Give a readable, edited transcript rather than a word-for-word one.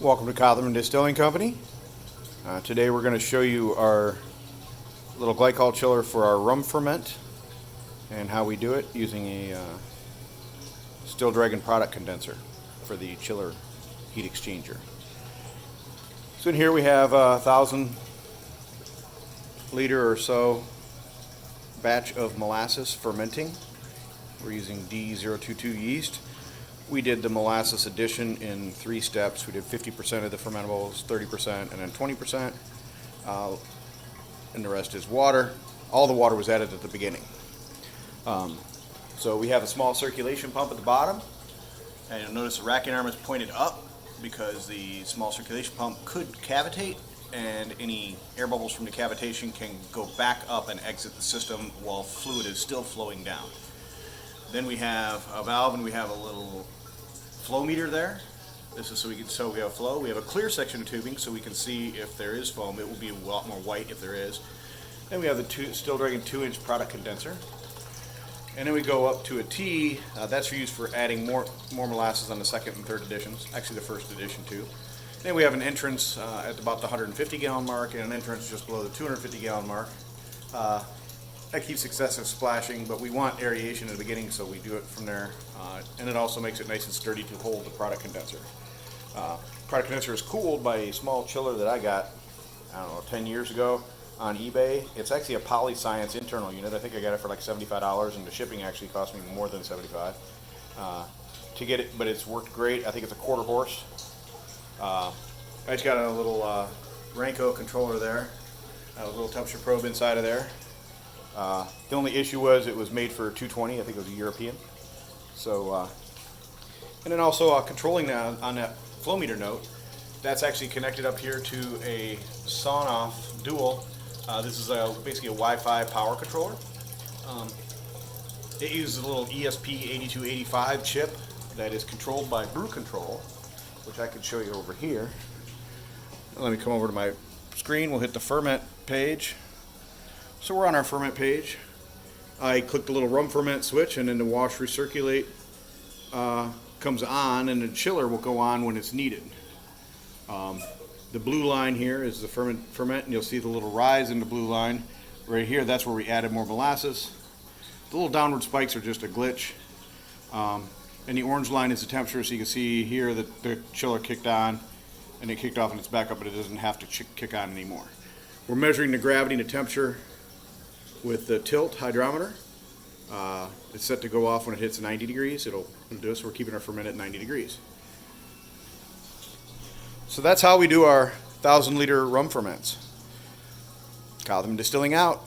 Welcome to Codman Distilling Company. Today we're going to show you our little glycol chiller for our rum ferment and how we do it using a Still Dragon product condenser for the chiller heat exchanger. So in here we have a 1,000-liter or so batch of molasses fermenting. We're using D022 yeast. We did the molasses addition in 3 steps. We did 50% of the fermentables, 30%, and then 20%. And the rest is water. All the water was added at the beginning. So we have a small circulation pump at the bottom. And you'll notice the racking arm is pointed up because the small circulation pump could cavitate, and any air bubbles from the cavitation can go back up and exit the system while fluid is still flowing down. Then we have a valve and we have a little flow meter there. This is so we have flow. We have a clear section of tubing so we can see if there is foam. It will be a lot more white if there is. Then we have the Still Dragon 2-inch product condenser. And then we go up to a T. That's used for adding more molasses on the second and third editions. Actually the first edition too. Then we have an entrance at about the 150-gallon mark and an entrance just below the 250-gallon mark. That keeps excessive splashing, but we want aeration at the beginning, so we do it from there. And it also makes it nice and sturdy to hold the product condenser. Product condenser is cooled by a small chiller that I got, 10 years ago on eBay. It's actually a Polyscience internal unit. I think I got it for like $75, and the shipping actually cost me more than $75 to get it, but it's worked great. I think it's a 1/4 horse. I just got a little Renko controller there, a little temperature probe inside of there. The only issue was it was made for 220. I think it was a European. So, and then also controlling that on that flow meter note, that's actually connected up here to a Sonoff Dual. This is basically a Wi-Fi power controller. It uses a little ESP8285 chip that is controlled by brew control, which I can show you over here. Let me come over to my screen. We'll hit the ferment page. So we're on our ferment page. I click the little rum ferment switch, and then the wash recirculate comes on, and the chiller will go on when it's needed. The blue line here is the ferment, and you'll see the little rise in the blue line. Right here, that's where we added more molasses. The little downward spikes are just a glitch. And the orange line is the temperature, so you can see here that the chiller kicked on, and it kicked off and it's back up, but it doesn't have to kick on anymore. We're measuring the gravity and the temperature with the tilt hydrometer. It's set to go off when it hits 90 degrees. It'll do it, so we're keeping our ferment at 90 degrees. So that's how we do our 1,000-liter rum ferments. Codman Distilling out.